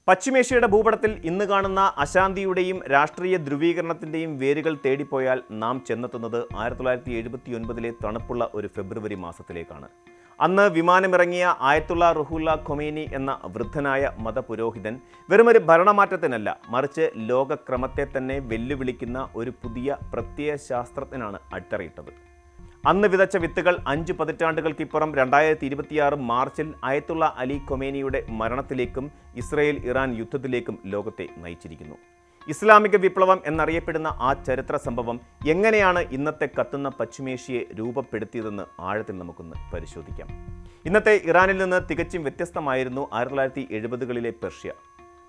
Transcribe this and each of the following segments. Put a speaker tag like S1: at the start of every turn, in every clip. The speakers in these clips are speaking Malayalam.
S1: പശ്ചിമേഷ്യയുടെ ഭൂപടത്തിൽ ഇന്ന് കാണുന്ന അശാന്തിയുടെയും രാഷ്ട്രീയ ധ്രുവീകരണത്തിൻ്റെയും വേരുകൾ തേടിപ്പോയാൽ നാം ചെന്നെത്തുന്നത് 1979 തണുപ്പുള്ള ഒരു ഫെബ്രുവരി മാസത്തിലേക്കാണ്. അന്ന് വിമാനമിറങ്ങിയ ആയത്തുള്ള റുഹുല്ല ഖൊമേനി എന്ന വൃദ്ധനായ മതപുരോഹിതൻ വെറുമൊരു ഭരണമാറ്റത്തിനല്ല, മറിച്ച് ലോകക്രമത്തെ തന്നെ വെല്ലുവിളിക്കുന്ന ഒരു പുതിയ പ്രത്യയശാസ്ത്രത്തിനാണ് അടിത്തറയിട്ടത്. അന്ന് വിതച്ച വിത്തുകൾ 5 പതിറ്റാണ്ടുകൾക്കിപ്പുറം 2026 മാർച്ചിൽ ആയത്തുള്ള അലി ഖൊമേനിയുടെ മരണത്തിലേക്കും ഇസ്രയേൽ ഇറാൻ യുദ്ധത്തിലേക്കും ലോകത്തെ നയിച്ചിരിക്കുന്നു. ഇസ്ലാമിക വിപ്ലവം എന്നറിയപ്പെടുന്ന ആ ചരിത്ര സംഭവം എങ്ങനെയാണ് ഇന്നത്തെ കത്തുന്ന പശ്ചിമേഷ്യയെ രൂപപ്പെടുത്തിയതെന്ന് ആഴത്തിൽ നമുക്കൊന്ന് പരിശോധിക്കാം. ഇന്നത്തെ ഇറാനിൽ നിന്ന് തികച്ചും വ്യത്യസ്തമായിരുന്നു 1970കളിലെ പെർഷ്യ.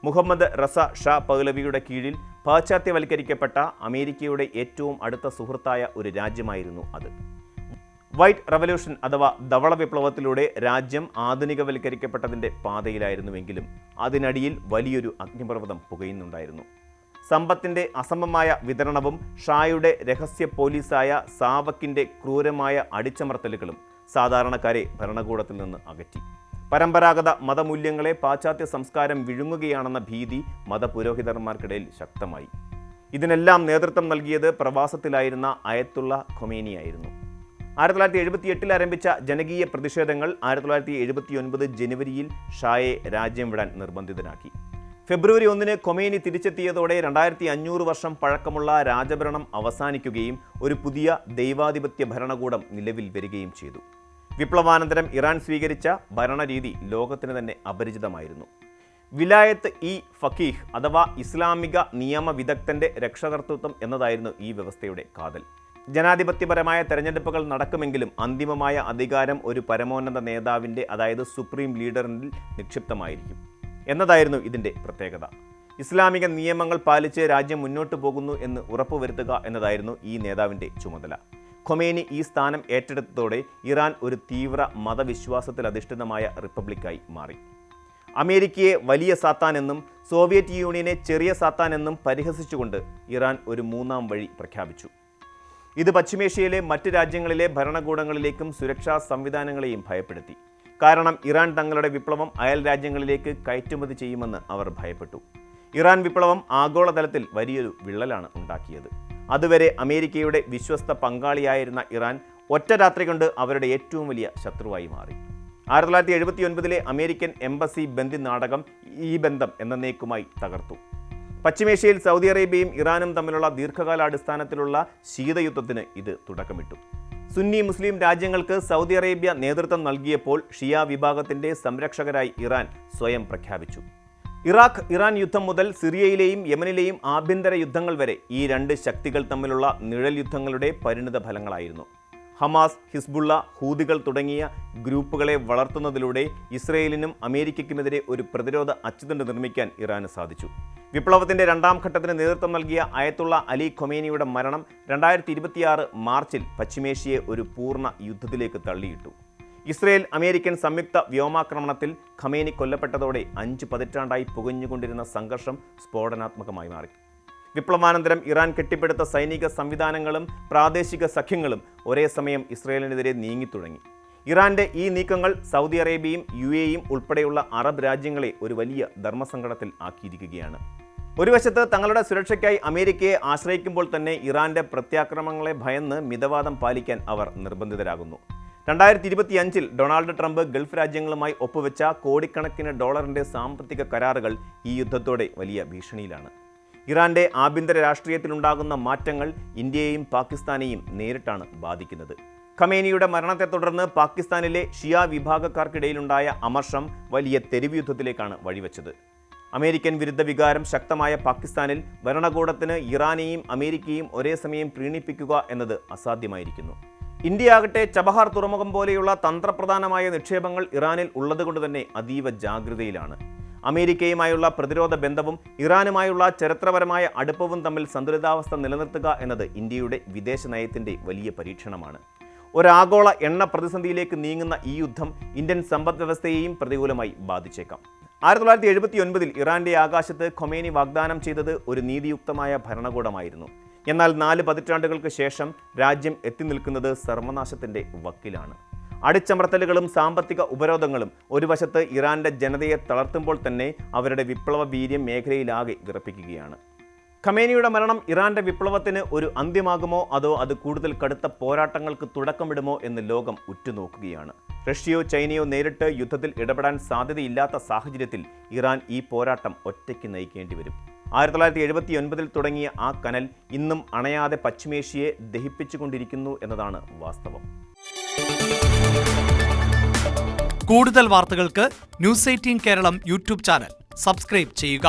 S1: മുഹമ്മദ് റസ ഷാ പഹ്ലവിയുടെ കീഴിൽ പാശ്ചാത്യവൽക്കരിക്കപ്പെട്ട അമേരിക്കയുടെ ഏറ്റവും അടുത്ത സുഹൃത്തായ ഒരു രാജ്യമായിരുന്നു അത്. വൈറ്റ് റവല്യൂഷൻ അഥവാ ധവള വിപ്ലവത്തിലൂടെ രാജ്യം ആധുനികവൽക്കരിക്കപ്പെട്ടതിൻ്റെ പാതയിലായിരുന്നുവെങ്കിലും അതിനടിയിൽ വലിയൊരു അഗ്നിപർവ്വതം പുകയുന്നുണ്ടായിരുന്നു. സമ്പത്തിൻ്റെ അസമമായ വിതരണവും ഷായുടെ രഹസ്യ പോലീസായ സാവക്കിൻ്റെ ക്രൂരമായ അടിച്ചമർത്തലുകളും സാധാരണക്കാരെ ഭരണകൂടത്തിൽ നിന്ന് അകറ്റി. പരമ്പരാഗത മതമൂല്യങ്ങളെ പാശ്ചാത്യ സംസ്കാരം വിഴുങ്ങുകയാണെന്ന ഭീതി മതപുരോഹിതന്മാർക്കിടയിൽ ശക്തമായി. ഇതിനെല്ലാം നേതൃത്വം നൽകിയത് പ്രവാസത്തിലായിരുന്ന ആയത്തുള്ള ഖൊമേനിയായിരുന്നു. 1978 ആരംഭിച്ച ജനകീയ പ്രതിഷേധങ്ങൾ 1979 ജനുവരിയിൽ ഷായെ രാജ്യം വിടാൻ നിർബന്ധിതനാക്കി. ഫെബ്രുവരി 1 ഖൊമേനി തിരിച്ചെത്തിയതോടെ 2500 വർഷം പഴക്കമുള്ള രാജഭരണം അവസാനിക്കുകയും ഒരു പുതിയ ദൈവാധിപത്യ ഭരണകൂടം നിലവിൽ വരികയും ചെയ്തു. വിപ്ലവാനന്തരം ഇറാൻ സ്വീകരിച്ച ഭരണരീതി ലോകത്തിന് തന്നെ അപരിചിതമായിരുന്നു. വിലായത്ത് ഇ ഫഖീഹ് അഥവാ ഇസ്ലാമിക നിയമ വിദഗ്ധൻ്റെ രക്ഷകർത്തൃത്വം എന്നതായിരുന്നു ഈ വ്യവസ്ഥയുടെ കാതൽ. ജനാധിപത്യപരമായ തെരഞ്ഞെടുപ്പുകൾ നടക്കുമെങ്കിലും അന്തിമമായ അധികാരം ഒരു പരമോന്നത നേതാവിൻ്റെ, അതായത് സുപ്രീം ലീഡറിൽ നിക്ഷിപ്തമായിരിക്കും എന്നതായിരുന്നു ഇതിൻ്റെ പ്രത്യേകത. ഇസ്ലാമിക നിയമങ്ങൾ പാലിച്ച് രാജ്യം മുന്നോട്ടു പോകുന്നു എന്ന് ഉറപ്പുവരുത്തുക എന്നതായിരുന്നു ഈ നേതാവിൻ്റെ ചുമതല. ഖൊമേനി ഈ സ്ഥാനം ഏറ്റെടുത്തതോടെ ഇറാൻ ഒരു തീവ്ര മതവിശ്വാസത്തിൽ അധിഷ്ഠിതമായ റിപ്പബ്ലിക്കായി മാറി. അമേരിക്കയെ വലിയ സാത്താൻ എന്നും സോവിയറ്റ് യൂണിയനെ ചെറിയ സാത്താൻ എന്നും പരിഹസിച്ചുകൊണ്ട് ഇറാൻ ഒരു മൂന്നാം വഴി പ്രഖ്യാപിച്ചു. ഇത് പശ്ചിമേഷ്യയിലെ മറ്റ് രാജ്യങ്ങളിലെ ഭരണകൂടങ്ങളിലേക്കും സുരക്ഷാ സംവിധാനങ്ങളെയും ഭയപ്പെടുത്തി. കാരണം ഇറാൻ തങ്ങളുടെ വിപ്ലവം അയൽ രാജ്യങ്ങളിലേക്ക് കയറ്റുമതി ചെയ്യുമെന്ന് അവർ ഭയപ്പെട്ടു. ഇറാൻ വിപ്ലവം ആഗോളതലത്തിൽ വലിയൊരു വിള്ളലാണ് ഉണ്ടാക്കിയത്. അതുവരെ അമേരിക്കയുടെ വിശ്വസ്ത പങ്കാളിയായിരുന്ന ഇറാൻ ഒറ്റ രാത്രി കൊണ്ട് അവരുടെ ഏറ്റവും വലിയ ശത്രുവായി മാറി. 1979 അമേരിക്കൻ എംബസി ബന്ദി നാടകം ഈ ബന്ധം എന്നേക്കുമായി തകർത്തു. പശ്ചിമേഷ്യയിൽ സൗദി അറേബ്യയും ഇറാനും തമ്മിലുള്ള ദീർഘകാലാടിസ്ഥാനത്തിലുള്ള ശീതയുദ്ധത്തിന് ഇത് തുടക്കമിട്ടു. സുന്നി മുസ്ലിം രാജ്യങ്ങൾക്ക് സൗദി അറേബ്യ നേതൃത്വം നൽകിയപ്പോൾ ഷിയ വിഭാഗത്തിൻ്റെ സംരക്ഷകരായി ഇറാൻ സ്വയം പ്രഖ്യാപിച്ചു. ഇറാഖ് ഇറാൻ യുദ്ധം മുതൽ സിറിയയിലെയും യമനിലെയും ആഭ്യന്തര യുദ്ധങ്ങൾ വരെ ഈ രണ്ട് ശക്തികൾ തമ്മിലുള്ള നിഴൽ യുദ്ധങ്ങളുടെ പരിണിത ഫലങ്ങളായിരുന്നു. ഹമാസ്, ഹിസ്ബുള്ള, ഹൂതികൾ തുടങ്ങിയ ഗ്രൂപ്പുകളെ വളർത്തുന്നതിലൂടെ ഇസ്രയേലിനും അമേരിക്കയ്ക്കുമെതിരെ ഒരു പ്രതിരോധ അച്ചുതണ്ട് നിർമ്മിക്കാൻ ഇറാന് സാധിച്ചു. വിപ്ലവത്തിൻ്റെ രണ്ടാം ഘട്ടത്തിന് നേതൃത്വം നൽകിയ ആയത്തുള്ള അലി ഖൊമേനിയുടെ മരണം 2026 മാർച്ചിൽ പശ്ചിമേഷ്യയെ ഒരു പൂർണ്ണ യുദ്ധത്തിലേക്ക് തള്ളിയിട്ടു. ഇസ്രയേൽ അമേരിക്കൻ സംയുക്ത വ്യോമാക്രമണത്തിൽ ഖൊമേനി കൊല്ലപ്പെട്ടതോടെ 5 പതിറ്റാണ്ടായി പുകഞ്ഞുകൊണ്ടിരുന്ന സംഘർഷം സ്ഫോടനാത്മകമായി മാറി. വിപ്ലവാനന്തരം ഇറാൻ കെട്ടിപ്പടുത്ത സൈനിക സംവിധാനങ്ങളും പ്രാദേശിക സഖ്യങ്ങളും ഒരേ സമയം ഇസ്രയേലിനെതിരെ നീങ്ങിത്തുടങ്ങി. ഇറാന്റെ ഈ നീക്കങ്ങൾ സൗദി അറേബ്യയും UAEയും ഉൾപ്പെടെയുള്ള അറബ് രാജ്യങ്ങളെ ഒരു വലിയ ധർമ്മസങ്കടത്തിൽ ആക്കിയിരിക്കുകയാണ്. ഒരു വശത്ത് തങ്ങളുടെ സുരക്ഷയ്ക്കായി അമേരിക്കയെ ആശ്രയിക്കുമ്പോൾ തന്നെ ഇറാന്റെ പ്രത്യാക്രമണങ്ങളെ ഭയന്ന് മിതവാദം പാലിക്കാൻ അവർ നിർബന്ധിതരാകുന്നു. 2025 ഡൊണാൾഡ് ട്രംപ് ഗൾഫ് രാജ്യങ്ങളുമായി ഒപ്പുവെച്ച കോടിക്കണക്കിന് ഡോളറിന്റെ സാമ്പത്തിക കരാറുകൾ ഈ യുദ്ധത്തോടെ വലിയ ഭീഷണിയിലാണ്. ഇറാന്റെ ആഭ്യന്തര രാഷ്ട്രീയത്തിലുണ്ടാകുന്ന മാറ്റങ്ങൾ ഇന്ത്യയെയും പാകിസ്ഥാനെയും നേരിട്ടാണ് ബാധിക്കുന്നത്. ഖൊമേനിയുടെ മരണത്തെ തുടർന്ന് പാകിസ്ഥാനിലെ ഷിയ വിഭാഗക്കാർക്കിടയിലുണ്ടായ അമർഷം വലിയ തെരുവ് യുദ്ധത്തിലേക്കാണ് വഴിവെച്ചത്. അമേരിക്കൻ വിരുദ്ധ വികാരം ശക്തമായ പാകിസ്ഥാനിൽ ഭരണകൂടത്തിന് ഇറാനെയും അമേരിക്കയും ഒരേ സമയം പ്രീണിപ്പിക്കുക എന്നത് അസാധ്യമായിരിക്കുന്നു. ഇന്ത്യയാകട്ടെ ചബഹാർ തുറമുഖം പോലെയുള്ള തന്ത്രപ്രധാനമായ നിക്ഷേപങ്ങൾ ഇറാനിൽ ഉള്ളതുകൊണ്ട് തന്നെ അതീവ ജാഗ്രതയിലാണ്. അമേരിക്കയുമായുള്ള പ്രതിരോധ ബന്ധവും ഇറാനുമായുള്ള ചരിത്രപരമായ അടുപ്പവും തമ്മിൽ സന്തുലിതാവസ്ഥ നിലനിർത്തുക എന്നത് ഇന്ത്യയുടെ വിദേശ നയത്തിൻ്റെ വലിയ പരീക്ഷണമാണ്. ഒരാഗോള എണ്ണ പ്രതിസന്ധിയിലേക്ക് നീങ്ങുന്ന ഈ യുദ്ധം ഇന്ത്യൻ സമ്പദ് വ്യവസ്ഥയെയും പ്രതികൂലമായി ബാധിച്ചേക്കാം. 1979 ഇറാന്റെ ആകാശത്ത് ഖൊമേനി വാഗ്ദാനം ചെയ്തത് ഒരു നീതിയുക്തമായ ഭരണകൂടമായിരുന്നു. എന്നാൽ 4 പതിറ്റാണ്ടുകൾക്ക് ശേഷം രാജ്യം എത്തി നിൽക്കുന്നത് സർവനാശത്തിൻ്റെ വക്കിലാണ്. അടിച്ചമർത്തലുകളും സാമ്പത്തിക ഉപരോധങ്ങളും ഒരു വശത്ത് ഇറാന്റെ ജനതയെ തളർത്തുമ്പോൾ തന്നെ അവരുടെ വിപ്ലവ വീര്യം മേഖലയിലാകെ വിറപ്പിക്കുകയാണ്. ഖമേനിയുടെ മരണം ഇറാന്റെ വിപ്ലവത്തിന് ഒരു അന്ത്യമാകുമോ അതോ അത് കൂടുതൽ കടുത്ത പോരാട്ടങ്ങൾക്ക് തുടക്കമിടുമോ എന്ന് ലോകം ഉറ്റുനോക്കുകയാണ്. റഷ്യയോ ചൈനയോ നേരിട്ട് യുദ്ധത്തിൽ ഇടപെടാൻ സാധ്യതയില്ലാത്ത സാഹചര്യത്തിൽ ഇറാൻ ഈ പോരാട്ടം ഒറ്റയ്ക്ക് നയിക്കേണ്ടി വരും. 1979 തുടങ്ങിയ ആ കനൽ ഇന്നും അണയാതെ പശ്ചിമേഷ്യയെ ദഹിപ്പിച്ചുകൊണ്ടിരിക്കുന്നു എന്നതാണ് വാസ്തവം.
S2: കൂടുതൽ വാർത്തകൾക്ക് news 18 Keralam YouTube channel subscribe ചെയ്യുക.